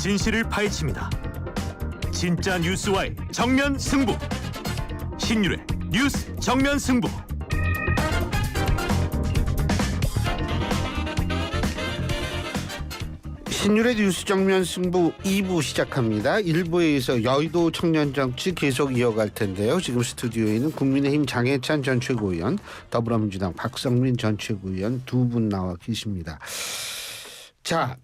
진실을 파헤칩니다. 진짜 뉴스와의 정면 승부. 신율의 뉴스 정면 승부. 신율의 뉴스 정면 승부 2부 시작합니다. 1부에서 여의도 청년 정치 계속 이어갈 텐데요. 지금 스튜디오에는 국민의힘 장해찬 전 최고위원, 더불어민주당 박성민 전 최고위원 두 분 나와 계십니다. 자,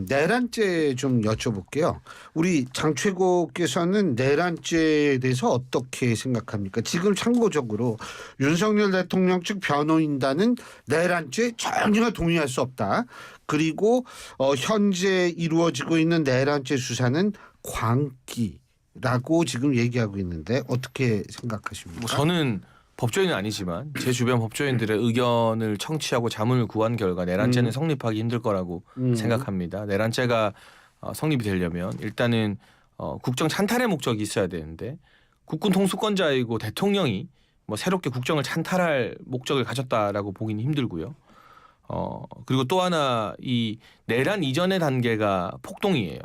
내란죄 좀 여쭤볼게요. 우리 장 최고께서는 내란죄에 대해서 어떻게 생각합니까? 지금 참고적으로 윤석열 대통령 측 변호인단은 내란죄 전혀 동의할 수 없다. 그리고 현재 이루어지고 있는 내란죄 수사는 광기라고 지금 얘기하고 있는데 어떻게 생각하십니까? 저는 법조인은 아니지만 제 주변 법조인들의 의견을 청취하고 자문을 구한 결과 내란죄는 성립하기 힘들 거라고 생각합니다. 내란죄가 성립이 되려면 일단은 국정 찬탈의 목적이 있어야 되는데 국군 통수권자이고 대통령이 뭐 새롭게 국정을 찬탈할 목적을 가졌다라고 보기는 힘들고요. 그리고 또 하나 이 내란 이전의 단계가 폭동이에요.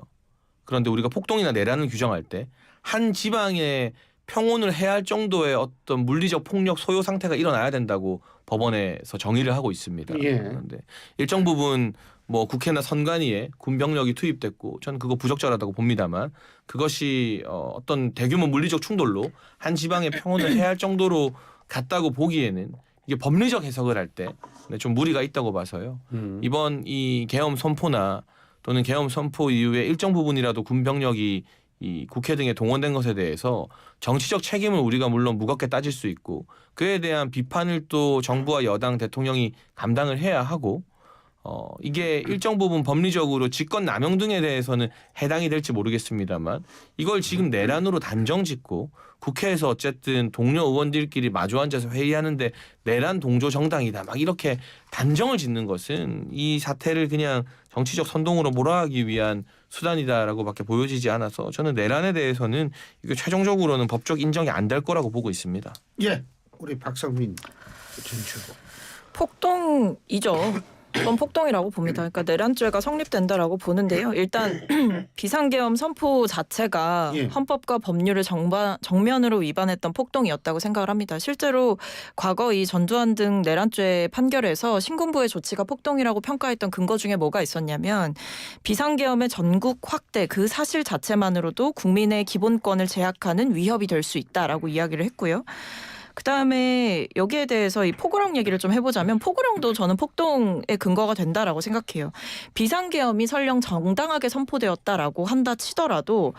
그런데 우리가 폭동이나 내란을 규정할 때 한 지방에 평온을 해야 할 정도의 어떤 물리적 폭력 소요 상태가 일어나야 된다고 법원에서 정의를 하고 있습니다. 예. 그런데 일정 부분 뭐 국회나 선관위에 군병력이 투입됐고 저는 그거 부적절하다고 봅니다만 그것이 어떤 대규모 물리적 충돌로 한 지방의 평온을 해야 할 정도로 갔다고 보기에는 이게 법리적 해석을 할 때 좀 무리가 있다고 봐서요. 이번 이 계엄 선포나 또는 계엄 선포 이후에 일정 부분이라도 군병력이 이 국회 등에 동원된 것에 대해서 정치적 책임을 우리가 물론 무겁게 따질 수 있고 그에 대한 비판을 또 정부와 여당 대통령이 감당을 해야 하고 이게 일정 부분 법리적으로 직권 남용 등에 대해서는 해당이 될지 모르겠습니다만 이걸 지금 내란으로 단정짓고 국회에서 어쨌든 동료 의원들끼리 마주 앉아서 회의하는데 내란 동조 정당이다 막 이렇게 단정을 짓는 것은 이 사태를 그냥 정치적 선동으로 몰아가기 위한 수단이다라고밖에 보여지지 않아서 저는 내란에 대해서는 이게 최종적으로는 법적 인정이 안 될 거라고 보고 있습니다. 예, 우리 박성민 전 최고. 폭동이죠. 그건 폭동이라고 봅니다. 그러니까 내란죄가 성립된다라고 보는데요. 일단 비상계엄 선포 자체가 예. 헌법과 법률을 정면으로 위반했던 폭동이었다고 생각을 합니다. 실제로 과거 이 전두환 등 내란죄 판결에서 신군부의 조치가 폭동이라고 평가했던 근거 중에 뭐가 있었냐면 비상계엄의 전국 확대 그 사실 자체만으로도 국민의 기본권을 제약하는 위협이 될 수 있다라고 이야기를 했고요. 그다음에 여기에 대해서 이 포고령 얘기를 좀 해보자면 포고령도 저는 폭동의 근거가 된다라고 생각해요. 비상계엄이 설령 정당하게 선포되었다라고 한다 치더라도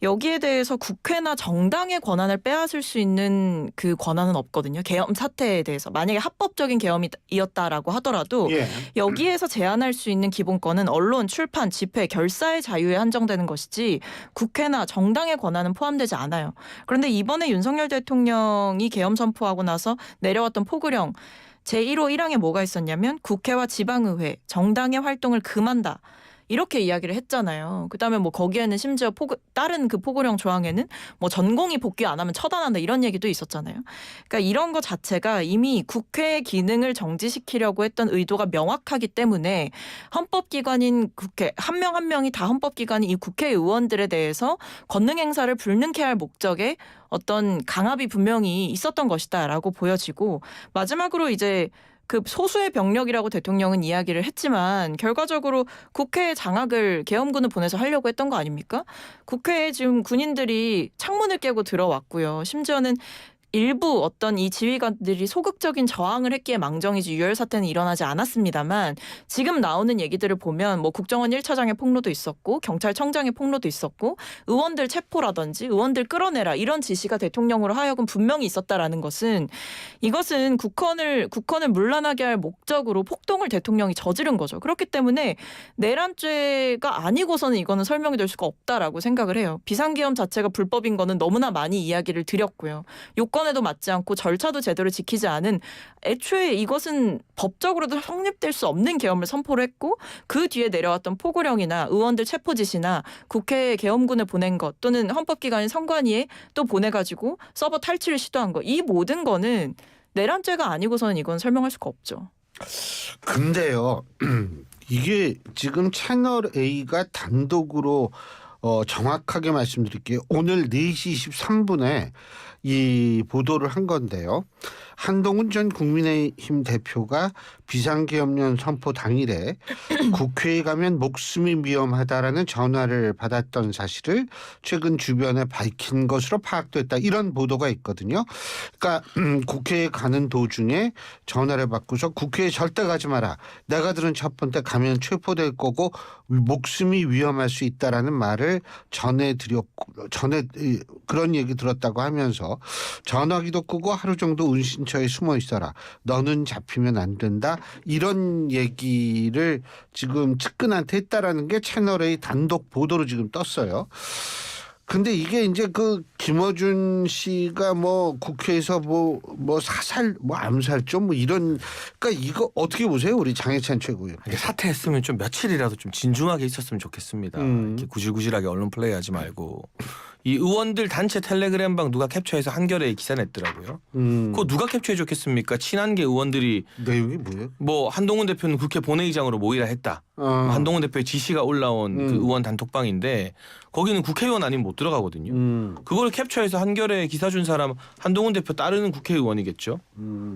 여기에 대해서 국회나 정당의 권한을 빼앗을 수 있는 그 권한은 없거든요. 계엄 사태에 대해서. 만약에 합법적인 계엄이었다라고 하더라도 예. 여기에서 제한할 수 있는 기본권은 언론, 출판, 집회, 결사의 자유에 한정되는 것이지 국회나 정당의 권한은 포함되지 않아요. 그런데 이번에 윤석열 대통령이 계엄 선포하고 나서 내려왔던 포고령 제1호 1항에 뭐가 있었냐면 국회와 지방의회, 정당의 활동을 금한다. 이렇게 이야기를 했잖아요. 그다음에 뭐 거기에는 심지어 다른 그 포고령 조항에는 뭐 전공이 복귀 안 하면 처단한다 이런 얘기도 있었잖아요. 그러니까 이런 거 자체가 이미 국회의 기능을 정지시키려고 했던 의도가 명확하기 때문에 헌법기관인 국회 한 명 한 명이 다 헌법기관인 이 국회의원들에 대해서 권능 행사를 불능케 할 목적의 어떤 강압이 분명히 있었던 것이다라고 보여지고 마지막으로 이제 그 소수의 병력이라고 대통령은 이야기를 했지만 결과적으로 국회의 장악을 계엄군을 보내서 하려고 했던 거 아닙니까? 국회에 지금 군인들이 창문을 깨고 들어왔고요. 심지어는 일부 어떤 이 지휘관들이 소극적인 저항을 했기에 망정이지 유혈 사태는 일어나지 않았습니다만 지금 나오는 얘기들을 보면 뭐 국정원 1차장의 폭로도 있었고 경찰청장의 폭로도 있었고 의원들 체포라든지 의원들 끌어내라 이런 지시가 대통령으로 하여금 분명히 있었다라는 것은 이것은 국헌을 문란하게 할 목적으로 폭동을 대통령이 저지른 거죠. 그렇기 때문에 내란죄가 아니고서는 이거는 설명이 될 수가 없다라고 생각을 해요. 비상계엄 자체가 불법인 거는 너무나 많이 이야기를 드렸고요. 요건에도 맞지 않고 절차도 제대로 지키지 않은 애초에 이것은 법적으로도 성립될 수 없는 계엄을 선포를 했고 그 뒤에 내려왔던 포고령이나 의원들 체포 지시나 국회에 계엄군을 보낸 것 또는 헌법기관인 선관위에 또 보내가지고 서버 탈취를 시도한 것 이 모든 거는 내란죄가 아니고서는 이건 설명할 수가 없죠. 근데요. 이게 지금 채널 A가 단독으로 정확하게 말씀드릴게요. 오늘 4시 23분에 이 보도를 한 건데요. 한동훈 전 국민의힘 대표가 비상계엄령 선포 당일에 국회에 가면 목숨이 위험하다라는 전화를 받았던 사실을 최근 주변에 밝힌 것으로 파악됐다. 이런 보도가 있거든요. 그러니까 국회에 가는 도중에 전화를 받고서 국회에 절대 가지 마라. 내가 들은 첫 번째 가면 체포될 거고 목숨이 위험할 수 있다라는 말을 전해드렸고 그런 얘기 들었다고 하면서 전화기도 끄고 하루 정도 은신처에 숨어 있어라. 너는 잡히면 안 된다. 이런 얘기를 지금 측근한테 했다라는 게 채널A 단독 보도로 지금 떴어요. 근데 이게 이제 그 김어준 씨가 뭐 국회에서 뭐 사살 뭐 암살좀 뭐 이런 그러니까 이거 어떻게 보세요? 우리 장해찬 최고위원. 사퇴했으면 좀 며칠이라도 좀 진중하게 있었으면 좋겠습니다. 이렇게 구질구질하게 언론 플레이하지 말고. 이 의원들 단체 텔레그램방 누가 캡처해서 한겨레에 기사 냈더라고요. 그거 누가 캡처해 줬겠습니까? 친한계 의원들이 내용이 뭐예요? 뭐 한동훈 대표는 국회 본회의장으로 모이라 했다. 한동훈 대표의 지시가 올라온 그 의원 단톡방인데 거기는 국회의원 아니면 못 들어가거든요. 그걸 캡처해서 한겨레에 기사 준 사람 한동훈 대표 따르는 국회의원이겠죠.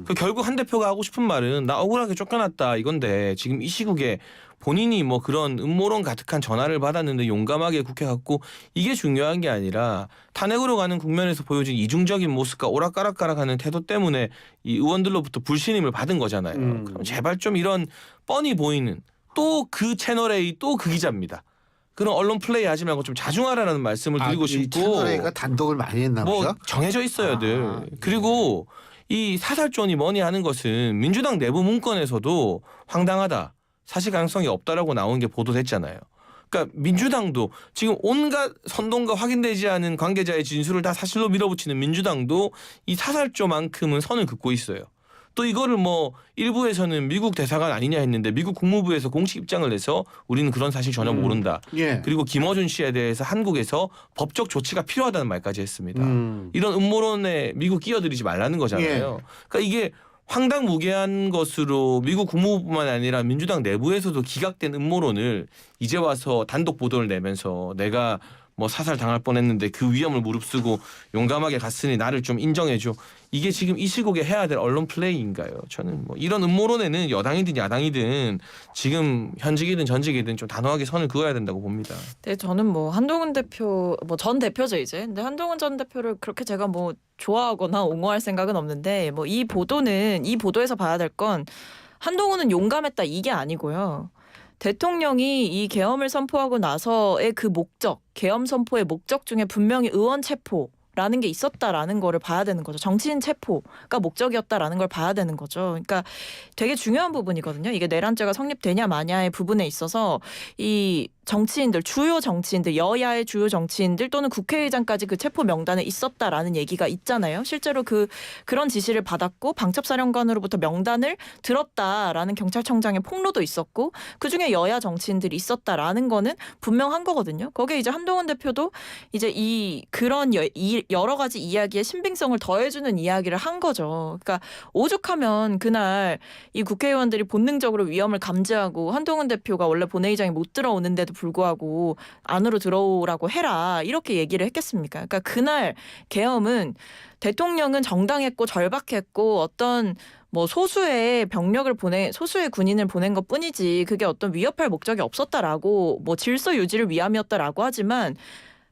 그 결국 한 대표가 하고 싶은 말은 나 억울하게 쫓겨났다 이건데 지금 이 시국에 본인이 뭐 그런 음모론 가득한 전화를 받았는데 용감하게 국회 갔고 이게 중요한 게 아니라 탄핵으로 가는 국면에서 보여진 이중적인 모습과 오락가락가락하는 태도 때문에 이 의원들로부터 불신임을 받은 거잖아요. 그럼 제발 좀 이런 뻔히 보이는 또 그 채널A 또 그 기자입니다. 그런 언론 플레이 하지 말고 좀 자중하라는 말씀을 드리고 싶고. 채널A가 단독을 많이 했나 보죠? 뭐 정해져 있어요 늘. 그리고 이 사살존이 뭐니 하는 것은 민주당 내부 문건에서도 황당하다. 사실 가능성이 없다라고 나온 게 보도됐잖아요. 그러니까 민주당도 지금 온갖 선동과 확인되지 않은 관계자의 진술을 다 사실로 밀어붙이는 민주당도 이 사살조만큼은 선을 긋고 있어요. 또 이거를 뭐 일부에서는 미국 대사관 아니냐 했는데 미국 국무부에서 공식 입장을 내서 우리는 그런 사실 전혀 모른다. 예. 그리고 김어준 씨에 대해서 한국에서 법적 조치가 필요하다는 말까지 했습니다. 이런 음모론에 미국 끼어들이지 말라는 거잖아요. 그러니까 이게 황당무계한 것으로 미국 국무부뿐만 아니라 민주당 내부에서도 기각된 음모론을 이제 와서 단독 보도를 내면서 내가 뭐 사살 당할 뻔했는데 그 위험을 무릅쓰고 용감하게 갔으니 나를 좀 인정해줘. 이게 지금 이 시국에 해야 될 언론 플레이인가요? 저는 뭐 이런 음모론에는 여당이든 야당이든 지금 현직이든 전직이든 좀 단호하게 선을 그어야 된다고 봅니다. 네, 저는 뭐 한동훈 대표 뭐 전 대표죠 이제. 근데 한동훈 전 대표를 그렇게 제가 뭐 좋아하거나 옹호할 생각은 없는데 뭐 이 보도에서 봐야 될 건 한동훈은 용감했다 이게 아니고요. 대통령이 이 계엄을 선포하고 나서의 그 목적, 계엄 선포의 목적 중에 분명히 의원 체포라는 게 있었다라는 거를 봐야 되는 거죠. 정치인 체포가 목적이었다라는 걸 봐야 되는 거죠. 그러니까 되게 중요한 부분이거든요. 이게 내란죄가 성립되냐 마냐의 부분에 있어서 이 정치인들, 주요 정치인들, 여야의 주요 정치인들 또는 국회의장까지 그 체포 명단에 있었다라는 얘기가 있잖아요. 실제로 그런 지시를 받았고 방첩사령관으로부터 명단을 들었다라는 경찰청장의 폭로도 있었고 그중에 여야 정치인들이 있었다라는 거는 분명한 거거든요. 거기에 이제 한동훈 대표도 이제 그런 여러 가지 이야기의 신빙성을 더해주는 이야기를 한 거죠. 그러니까 오죽하면 그날 이 국회의원들이 본능적으로 위험을 감지하고 한동훈 대표가 원래 본회의장에 못 들어오는데도 불구하고 안으로 들어오라고 해라 이렇게 얘기를 했겠습니까? 그러니까 그날 계엄은 대통령은 정당했고 절박했고 어떤 뭐 소수의 군인을 보낸 것뿐이지 그게 어떤 위협할 목적이 없었다라고 뭐 질서 유지를 위함이었다라고 하지만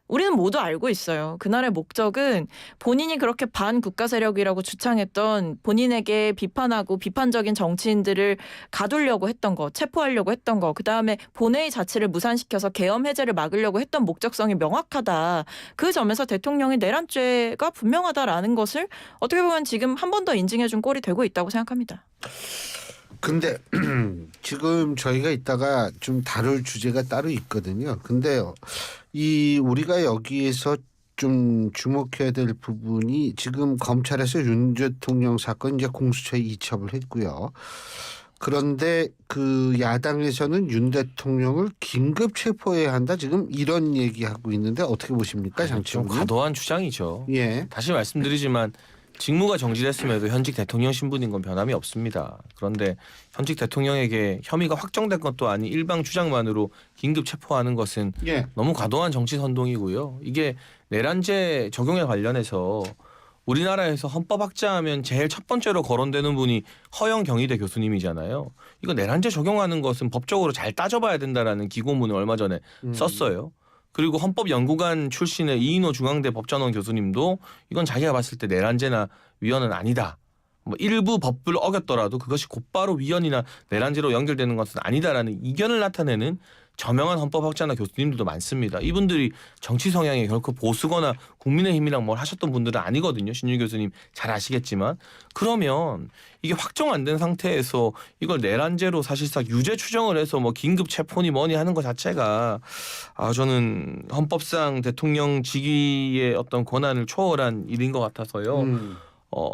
우리는 모두 알고 있어요. 그날의 목적은 본인이 그렇게 반국가 세력이라고 주창했던 본인에게 비판하고 비판적인 정치인들을 가두려고 했던 거, 체포하려고 했던 거, 그다음에 본회의 자체를 무산시켜서 계엄 해제를 막으려고 했던 목적성이 명확하다. 그 점에서 대통령의 내란죄가 분명하다라는 것을 어떻게 보면 지금 한 번 더 인증해 준 꼴이 되고 있다고 생각합니다. 근데 지금 저희가 이따가 좀 다룰 주제가 따로 있거든요. 근데 우리가 여기에서 좀 주목해야 될 부분이 지금 검찰에서 윤 대통령 사건 이제 공수처에 이첩을 했고요. 그런데 그 야당에서는 윤 대통령을 긴급 체포해야 한다. 지금 이런 얘기하고 있는데 어떻게 보십니까, 장치훈? 좀 과도한 주장이죠. 예. 다시 말씀드리지만 직무가 정지됐음에도 현직 대통령 신분인 건 변함이 없습니다. 그런데 현직 대통령에게 혐의가 확정된 것도 아닌 일방 주장만으로 긴급 체포하는 것은 예. 너무 과도한 정치 선동이고요. 이게 내란죄 적용에 관련해서 우리나라에서 헌법 학자하면 제일 첫 번째로 거론되는 분이 허영 경희대 교수님이잖아요. 이거 내란죄 적용하는 것은 법적으로 잘 따져봐야 된다라는 기고문을 얼마 전에 썼어요. 그리고 헌법연구관 출신의 이인호 중앙대 법전원 교수님도 이건 자기가 봤을 때 내란죄나 위헌은 아니다. 뭐 일부 법을 어겼더라도 그것이 곧바로 위헌이나 내란죄로 연결되는 것은 아니다라는 이견을 나타내는 저명한 헌법학자나 교수님들도 많습니다. 이분들이 정치 성향이 결코 보수거나 국민의힘이랑 뭘 하셨던 분들은 아니거든요. 신윤 교수님 잘 아시겠지만. 그러면 이게 확정 안 된 상태에서 이걸 내란죄로 사실상 유죄 추정을 해서 뭐 긴급 체포니 뭐니 하는 것 자체가 저는 헌법상 대통령 직위의 어떤 권한을 초월한 일인 것 같아서요.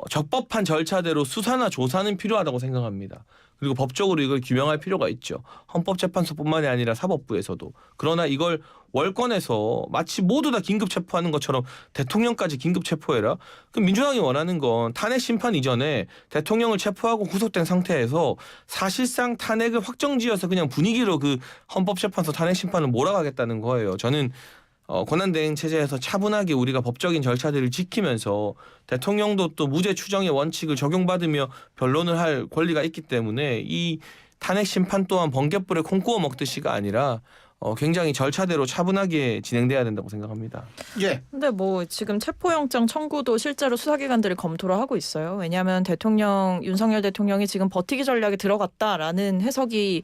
적법한 절차대로 수사나 조사는 필요하다고 생각합니다. 그리고 법적으로 이걸 규명할 필요가 있죠. 헌법재판소뿐만이 아니라 사법부에서도. 그러나 이걸 월권에서 마치 모두 다 긴급 체포하는 것처럼 대통령까지 긴급 체포해라. 그럼 민주당이 원하는 건 탄핵 심판 이전에 대통령을 체포하고 구속된 상태에서 사실상 탄핵을 확정지어서 그냥 분위기로 그 헌법재판소 탄핵 심판을 몰아가겠다는 거예요. 저는 권한대행 체제에서 차분하게 우리가 법적인 절차들을 지키면서 대통령도 또 무죄 추정의 원칙을 적용받으며 변론을 할 권리가 있기 때문에 이 탄핵 심판 또한 번갯불에 콩 구워 먹듯이가 아니라 굉장히 절차대로 차분하게 진행돼야 된다고 생각합니다. 예. 근데 뭐 지금 체포영장 청구도 실제로 수사기관들이 검토를 하고 있어요. 왜냐하면 윤석열 대통령이 지금 버티기 전략에 들어갔다라는 해석이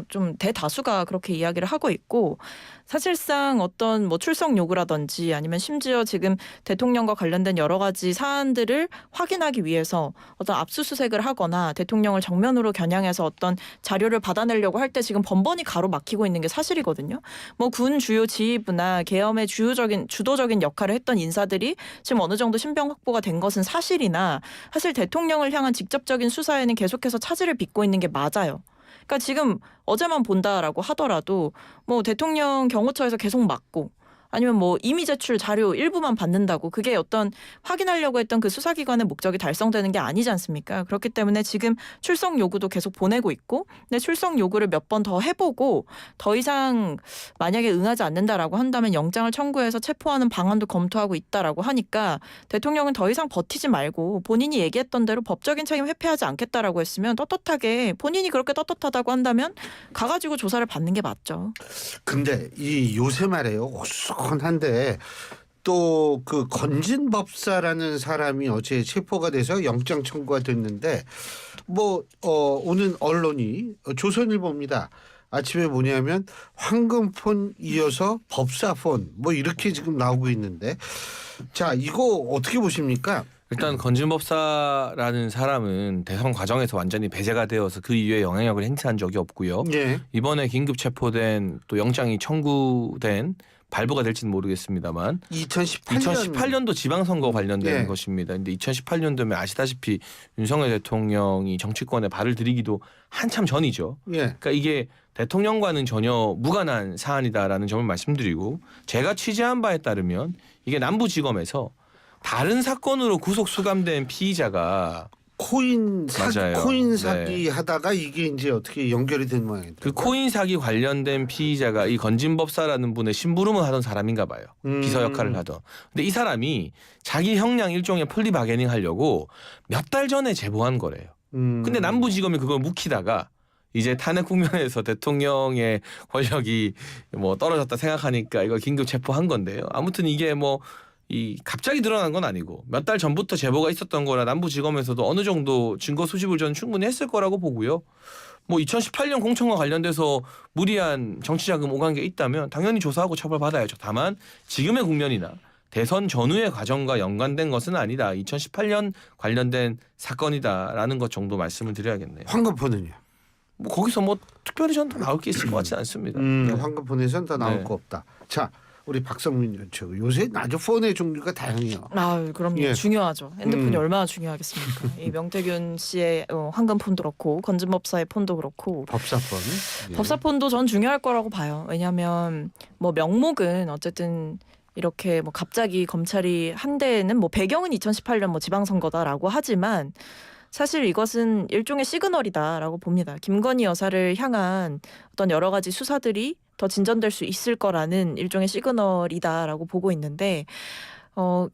좀 대다수가 그렇게 이야기를 하고 있고, 사실상 어떤 뭐 출석 요구라든지 아니면 심지어 지금 대통령과 관련된 여러 가지 사안들을 확인하기 위해서 어떤 압수수색을 하거나 대통령을 정면으로 겨냥해서 어떤 자료를 받아내려고 할 때 지금 번번이 가로막히고 있는 게 사실이거든요. 뭐 군 주요 지휘부나 계엄의 주도적인 역할을 했던 인사들이 지금 어느 정도 신병 확보가 된 것은 사실이나, 사실 대통령을 향한 직접적인 수사에는 계속해서 차질을 빚고 있는 게 맞아요. 그러니까 지금 어제만 본다라고 하더라도 뭐 대통령 경호처에서 계속 막고, 아니면 뭐 이미 제출 자료 일부만 받는다고 그게 어떤 확인하려고 했던 그 수사기관의 목적이 달성되는 게 아니지 않습니까? 그렇기 때문에 지금 출석 요구도 계속 보내고 있고, 근데 출석 요구를 몇 번 더 해보고 더 이상 만약에 응하지 않는다라고 한다면 영장을 청구해서 체포하는 방안도 검토하고 있다라고 하니까, 대통령은 더 이상 버티지 말고 본인이 얘기했던 대로 법적인 책임 회피하지 않겠다라고 했으면 떳떳하게, 본인이 그렇게 떳떳하다고 한다면 가가지고 조사를 받는 게 맞죠. 근데 이 요새 말이에요. 한데 또 그 건진법사라는 사람이 어제 체포가 돼서 영장 청구가 됐는데, 뭐 오는 언론이 조선일보입니다. 아침에 뭐냐면 황금폰 이어서 법사폰 뭐 이렇게 지금 나오고 있는데, 자 이거 어떻게 보십니까? 일단 건진법사라는 사람은 대선 과정에서 완전히 배제가 되어서 그 이후에 영향력을 행사한 적이 없고요. 예. 이번에 긴급 체포된 또 영장이 청구된 발부가 될지는 모르겠습니다만 2018년도 지방선거 관련된 예. 것입니다. 근데 2018년도면 아시다시피 윤석열 대통령이 정치권에 발을 들이기도 한참 전이죠. 예. 그러니까 이게 대통령과는 전혀 무관한 사안이다라는 점을 말씀드리고, 제가 취재한 바에 따르면 이게 남부지검에서 다른 사건으로 구속 수감된 피의자가 코인 맞아요. 사기 네. 하다가 이게 이제 어떻게 연결이 된 모양입니다. 그 코인 사기 관련된 피의자가 이 건진법사라는 분의 심부름을 하던 사람인가 봐요. 비서 역할을 하던. 근데 이 사람이 자기 형량 일종의 플리 바게닝 하려고 몇 달 전에 제보한 거래요. 근데 남부지검이 그걸 묵히다가 이제 탄핵 국면에서 대통령의 권력이 뭐 떨어졌다 생각하니까 이걸 긴급 체포한 건데요. 아무튼 이게 뭐 이 갑자기 드러난 건 아니고 몇 달 전부터 제보가 있었던 거라 남부지검에서도 어느 정도 증거 수집을 저는 충분히 했을 거라고 보고요. 뭐 2018년 공천과 관련돼서 무리한 정치자금 오간 게 있다면 당연히 조사하고 처벌받아야죠. 다만 지금의 국면이나 대선 전후의 과정과 연관된 것은 아니다. 2018년 관련된 사건이다라는 것 정도 말씀을 드려야겠네요. 황금폰은요? 뭐 거기서 뭐 특별히 전 더 나올 게 있을 것 같지는 않습니다. 네. 황금폰에선 더 나올 네. 거 없다. 자, 우리 박성민 전 최고. 요새 아주 폰의 종류가 다양해요. 그럼요. 예. 중요하죠. 핸드폰이 얼마나 중요하겠습니까? 이 명태균 씨의 황금폰도 그렇고 건진법사의 폰도 그렇고 법사폰. 예. 법사폰도 전 중요할 거라고 봐요. 왜냐하면 뭐 명목은 어쨌든 이렇게 뭐 갑자기 검찰이 한 데에는 뭐 배경은 2018년 뭐 지방선거다라고 하지만 사실 이것은 일종의 시그널이다라고 봅니다. 김건희 여사를 향한 어떤 여러 가지 수사들이 더 진전될 수 있을 거라는 일종의 시그널이다라고 보고 있는데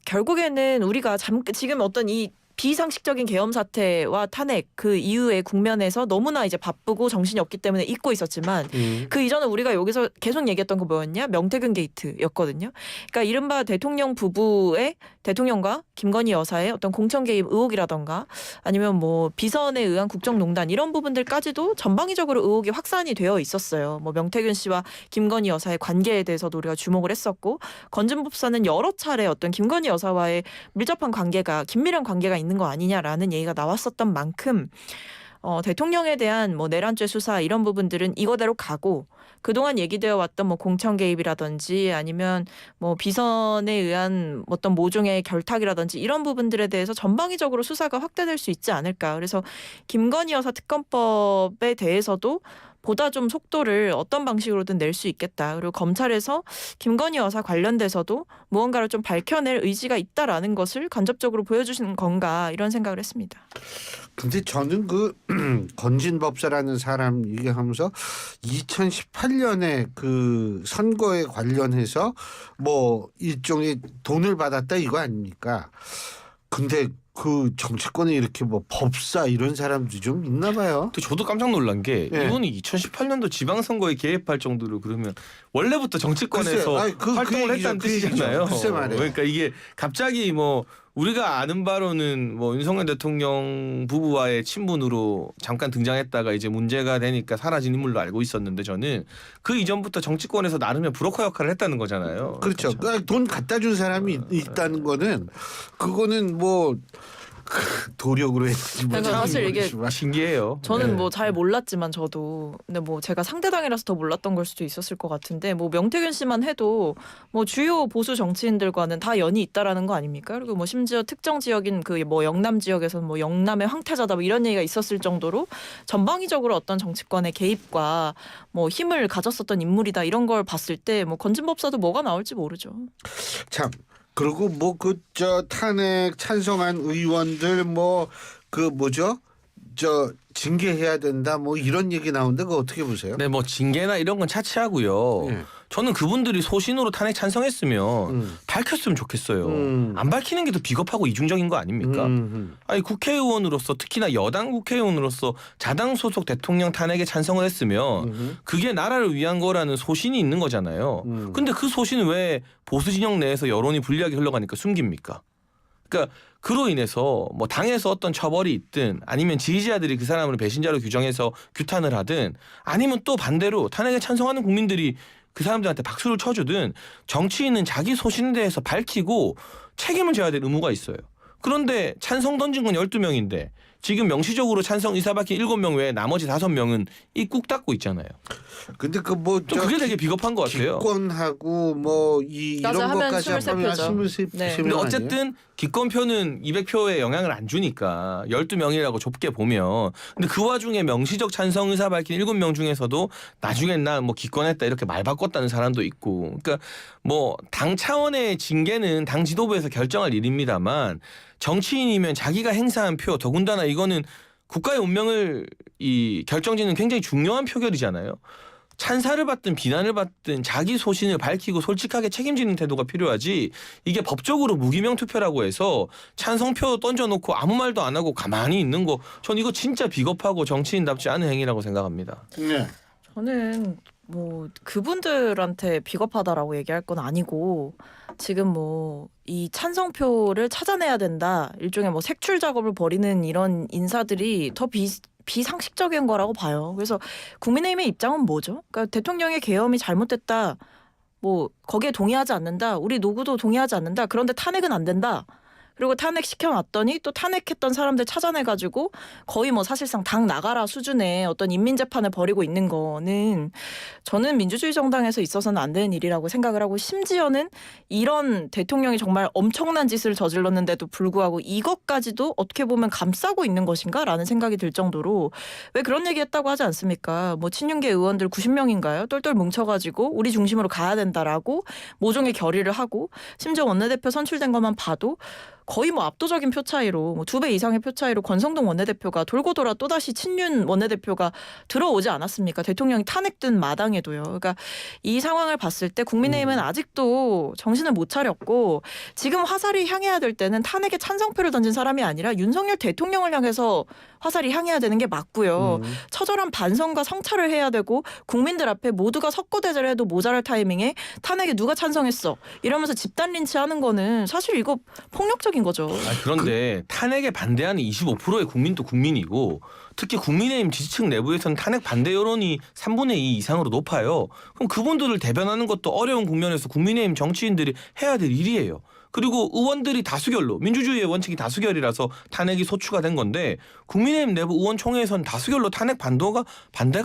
결국에는 우리가 지금 어떤 이 비상식적인 계엄 사태와 탄핵 그 이후의 국면에서 너무나 이제 바쁘고 정신이 없기 때문에 잊고 있었지만 그 이전에 우리가 여기서 계속 얘기했던 거 뭐였냐? 명태균 게이트였거든요. 그러니까 이른바 대통령 부부의 대통령과 김건희 여사의 어떤 공천 개입 의혹이라던가 아니면 뭐 비선에 의한 국정농단 이런 부분들까지도 전방위적으로 의혹이 확산이 되어 있었어요. 뭐 명태균 씨와 김건희 여사의 관계에 대해서도 우리가 주목을 했었고 건진법사는 여러 차례 어떤 김건희 여사와의 밀접한 관계가 긴밀한 관계가 있는 거 아니냐라는 얘기가 나왔었던 만큼 대통령에 대한 뭐 내란죄 수사 이런 부분들은 이거대로 가고 그동안 얘기되어 왔던 뭐 공천 개입이라든지 아니면 뭐 비선에 의한 어떤 모종의 결탁이라든지 이런 부분들에 대해서 전방위적으로 수사가 확대될 수 있지 않을까. 그래서 김건희 여사 특검법에 대해서도 보다 좀 속도를 어떤 방식으로든 낼 수 있겠다. 그리고 검찰에서 김건희 여사 관련돼서도 무언가를 좀 밝혀낼 의지가 있다라는 것을 간접적으로 보여주시는 건가 이런 생각을 했습니다. 근데 저는 그 건진법사라는 사람 얘기하면서 2018년에 그 선거에 관련해서 뭐 일종의 돈을 받았다 이거 아닙니까? 근데 그 정치권에 이렇게 뭐 법사 이런 사람들이 좀 있나 봐요. 근데 저도 깜짝 놀란 게 네. 이분이 2018년도 지방선거에 개입할 정도로 그러면 원래부터 정치권에서 활동을 했다는 뜻이잖아요. 글쎄 말이에요. 그러니까 이게 갑자기 뭐 우리가 아는 바로는 뭐 윤석열 대통령 부부와의 친분으로 잠깐 등장했다가 이제 문제가 되니까 사라진 인물로 알고 있었는데 저는 그 이전부터 정치권에서 나름의 브로커 역할을 했다는 거잖아요. 그렇죠. 그러니까 돈 갖다 준 사람이 있다는 거는 그거는 뭐 도력으로 했지. 뭐 그러니까 사실 이게 신기해요. 저는 네. 뭐 잘 몰랐지만 저도 근데 뭐 제가 상대당이라서 더 몰랐던 걸 수도 있었을 것 같은데 뭐 명태균 씨만 해도 뭐 주요 보수 정치인들과는 다 연이 있다라는 거 아닙니까? 그리고 뭐 심지어 특정 지역인 그 뭐 영남 지역에서는 뭐 영남의 황태자다 뭐 이런 얘기가 있었을 정도로 전방위적으로 어떤 정치권의 개입과 뭐 힘을 가졌었던 인물이다 이런 걸 봤을 때 뭐 건진법사도 뭐가 나올지 모르죠. 참. 그리고 뭐 그 저 탄핵 찬성한 의원들 뭐 그 뭐죠? 저 징계해야 된다 뭐 이런 얘기 나오는데 그거 어떻게 보세요? 네, 뭐 징계나 이런 건 차치하고요. 네. 저는 그분들이 소신으로 탄핵 찬성했으면 밝혔으면 좋겠어요. 안 밝히는 게 더 비겁하고 이중적인 거 아닙니까? 아니 국회의원으로서 특히나 여당 국회의원으로서 자당 소속 대통령 탄핵에 찬성을 했으면 그게 나라를 위한 거라는 소신이 있는 거잖아요. 근데 그 소신은 왜 보수 진영 내에서 여론이 불리하게 흘러가니까 숨깁니까? 그러니까 그로 인해서 뭐 당에서 어떤 처벌이 있든 아니면 지지자들이 그 사람을 배신자로 규정해서 규탄을 하든 아니면 또 반대로 탄핵에 찬성하는 국민들이 그 사람들한테 박수를 쳐주든 정치인은 자기 소신에 대해서 밝히고 책임을 져야 될 의무가 있어요. 그런데 찬성 던진 건 12명인데 지금 명시적으로 찬성 의사 밝힌 7명 외에 나머지 5명은 이 꾹 닫고 있잖아요. 근데 그 뭐 좀 그게 되게 비겁한 것 같아요. 기권하고 뭐 맞아, 이런 하면 것까지 23표죠. 23표. 네. 근데 어쨌든 기권표는 200표에 영향을 안 주니까 12명이라고 좁게 보면 근데 그 와중에 명시적 찬성 의사 밝힌 7명 중에서도 나중엔 나 뭐 기권했다 이렇게 말 바꿨다는 사람도 있고 그러니까 뭐 당 차원의 징계는 당 지도부에서 결정할 일입니다만 정치인이면 자기가 행사한 표 더군다나 이거는 국가의 운명을 이 결정짓는 굉장히 중요한 표결이잖아요. 찬사를 받든 비난을 받든 자기 소신을 밝히고 솔직하게 책임지는 태도가 필요하지 이게 법적으로 무기명 투표라고 해서 찬성표 던져놓고 아무 말도 안 하고 가만히 있는 거 전 이거 진짜 비겁하고 정치인답지 않은 행위라고 생각합니다. 네. 저는 뭐 그분들한테 비겁하다라고 얘기할 건 아니고 지금 뭐 이 찬성표를 찾아내야 된다 일종의 뭐 색출 작업을 벌이는 이런 인사들이 더 비상식적인 거라고 봐요. 그래서 국민의힘의 입장은 뭐죠? 그러니까 대통령의 계엄이 잘못됐다. 뭐 거기에 동의하지 않는다. 우리 누구도 동의하지 않는다. 그런데 탄핵은 안 된다. 그리고 탄핵시켜놨더니 또 탄핵했던 사람들 찾아내가지고 거의 뭐 사실상 당 나가라 수준의 어떤 인민재판을 벌이고 있는 거는 저는 민주주의 정당에서 있어서는 안 되는 일이라고 생각을 하고, 심지어는 이런 대통령이 정말 엄청난 짓을 저질렀는데도 불구하고 이것까지도 어떻게 보면 감싸고 있는 것인가라는 생각이 들 정도로, 왜 그런 얘기했다고 하지 않습니까? 뭐 친윤계 의원들 90명인가요? 똘똘 뭉쳐가지고 우리 중심으로 가야 된다라고 모종의 결의를 하고, 심지어 원내대표 선출된 것만 봐도 거의 뭐 압도적인 표 차이로, 뭐 2배 이상의 표 차이로 권성동 원내대표가 돌고 돌아 또다시 친윤 원내대표가 들어오지 않았습니까? 대통령이 탄핵된 마당에도요. 그러니까 이 상황을 봤을 때 국민의힘은 아직도 정신을 못 차렸고, 지금 화살이 향해야 될 때는 탄핵에 찬성표를 던진 사람이 아니라 윤석열 대통령을 향해서 화살이 향해야 되는 게 맞고요. 처절한 반성과 성찰을 해야 되고, 국민들 앞에 모두가 석고대죄를 해도 모자랄 타이밍에 탄핵에 누가 찬성했어 이러면서 집단 린치하는 거는 사실 이거 폭력적인 거죠. 그런데 탄핵에 반대하는 25%의 국민도 국민이고, 특히 국민의힘 지지층 내부에서는 탄핵 반대 여론이 3분의 2 이상으로 높아요. 그럼 그분들을 대변하는 것도 어려운 국면에서 국민의힘 정치인들이 해야 될 일이에요. 그리고 의원들이 다수결로, 민주주의의 원칙이 다수결이라서 탄핵이 소추가 된 건데, 국민의힘 내부 의원총회에서는 다수결로 탄핵 반대가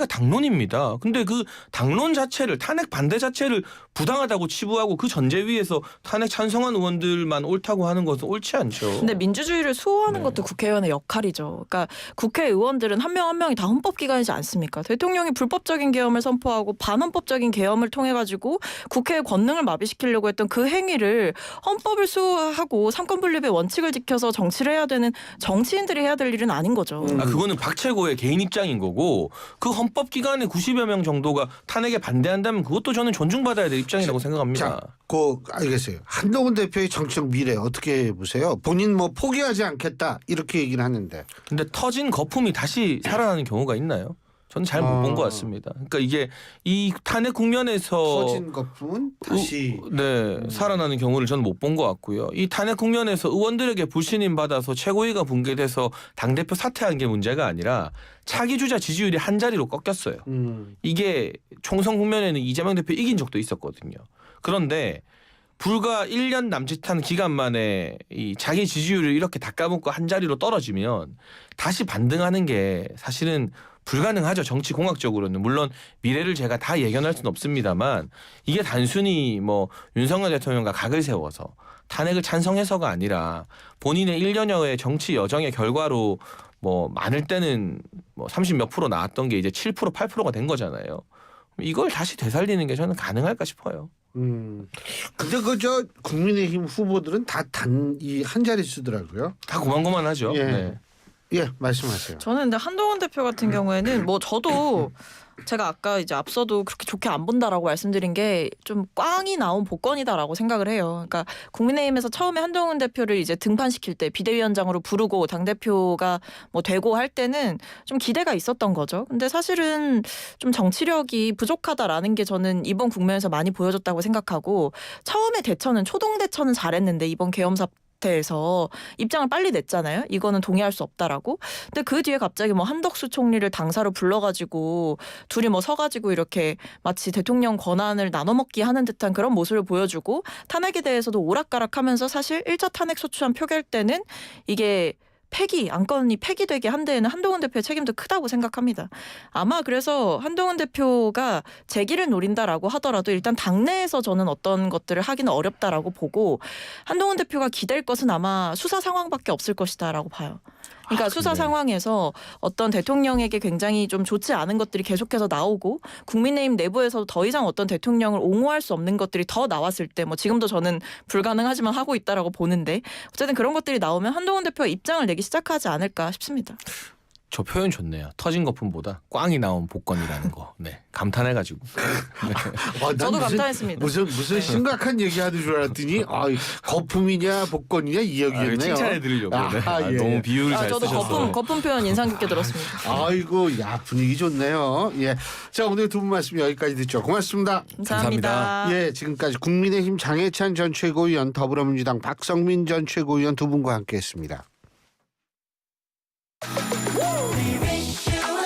당론입니다. 근데 그 당론 자체를, 탄핵 반대 자체를 부당하다고 치부하고 그 전제 위에서 탄핵 찬성한 의원들만 옳다고 하는 것은 옳지 않죠. 근데 민주주의를 수호하는 것도 국회의원의 역할이죠. 그러니까 국회의원들은 한 명 한 명이 다 헌법기관이지 않습니까? 대통령이 불법적인 계엄을 선포하고 반헌법적인 계엄을 통해 가지고 국회의 권능을 마비시키려고 했던 그 행위를 헌법을 수호하고 삼권분립의 원칙을 지켜서 정치를 해야 되는 정치인들이 해야 될 일은 아닌 거죠. 그거는 박최고의 개인 입장인 거고, 그 헌법기관의 90여 명 정도가 탄핵에 반대한다면 그것도 저는 존중받아야 될 입장이라고 생각합니다. 알겠어요. 한동훈 대표의 정치적 미래 어떻게 보세요? 본인 뭐 포기하지 않겠다 이렇게 얘기를 하는데. 근데 터진 거품이 다시 살아나는 경우가 있나요? 저는 잘 못 본 것 같습니다. 그러니까 이게 이 탄핵 국면에서 터진 거품은 다시 살아나는 경우를 저는 못 본 것 같고요. 이 탄핵 국면에서 의원들에게 불신임 받아서 최고위가 붕괴돼서 당대표 사퇴한 게 문제가 아니라 차기 주자 지지율이 한 자리로 꺾였어요. 이게 총선 국면에는 이재명 대표 이긴 적도 있었거든요. 그런데 불과 1년 남짓한 기간 만에 이 자기 지지율을 이렇게 닦아먹고 한 자리로 떨어지면 다시 반등하는 게 사실은 불가능하죠. 정치 공학적으로는. 물론 미래를 제가 다 예견할 수는 없습니다만, 이게 단순히 뭐 윤석열 대통령과 각을 세워서 탄핵을 찬성해서가 아니라 본인의 1년여의 정치 여정의 결과로 뭐 많을 때는 뭐 30몇 프로 나왔던 게 이제 7% 8%가 된 거잖아요. 이걸 다시 되살리는 게 저는 가능할까 싶어요. 근데 그저 국민의힘 후보들은 다 이 한 자릿수더라고요. 다 고만고만하죠. 예. 네. 예, 말씀하세요. 저는 근데 한동훈 대표 같은 경우에는 뭐 저도 제가 아까 이제 앞서도 그렇게 좋게 안 본다라고 말씀드린 게 좀 꽝이 나온 복권이다라고 생각을 해요. 그러니까 국민의힘에서 처음에 한동훈 대표를 이제 등판시킬 때 비대위원장으로 부르고 당대표가 뭐 되고 할 때는 좀 기대가 있었던 거죠. 근데 사실은 좀 정치력이 부족하다라는 게 저는 이번 국면에서 많이 보여줬다고 생각하고, 처음에 대처는 초동 대처는 잘했는데 이번 계엄 사태에서 입장을 빨리 냈잖아요. 이거는 동의할 수 없다라고. 근데 그 뒤에 갑자기 뭐 한덕수 총리를 당사로 불러가지고 둘이 뭐 서가지고 이렇게 마치 대통령 권한을 나눠먹기 하는 듯한 그런 모습을 보여주고, 탄핵에 대해서도 오락가락하면서 사실 1차 탄핵 소추안 표결 때는 이게 안건이 폐기되게 한 데에는 한동훈 대표의 책임도 크다고 생각합니다. 아마 그래서 한동훈 대표가 재기를 노린다라고 하더라도 일단 당내에서 저는 어떤 것들을 하기는 어렵다라고 보고, 한동훈 대표가 기댈 것은 아마 수사 상황밖에 없을 것이다라고 봐요. 그러니까 수사 상황에서 어떤 대통령에게 굉장히 좀 좋지 않은 것들이 계속해서 나오고, 국민의힘 내부에서도 더 이상 어떤 대통령을 옹호할 수 없는 것들이 더 나왔을 때, 뭐 지금도 저는 불가능하지만 하고 있다라고 보는데, 어쨌든 그런 것들이 나오면 한동훈 대표가 입장을 내기 시작하지 않을까 싶습니다. 저 표현 좋네요. 터진 거품보다 꽝이 나온 복권이라는 거. 네, 감탄해가지고. 네. 저도 감탄했습니다. 무슨 심각한 얘기하는 줄 알았더니 거품이냐 복권이냐 이 얘기였네요. 칭찬해드리려고. 네. 예. 너무 비유를 잘 저도 쓰셔서. 거품 표현 인상 깊게 들었습니다. 아이고, 야 분위기 좋네요. 예, 자 오늘 두 분 말씀 여기까지 듣죠. 고맙습니다. 감사합니다. 예, 지금까지 국민의힘 장해찬 전 최고위원, 더불어민주당 박성민 전 최고위원 두 분과 함께했습니다.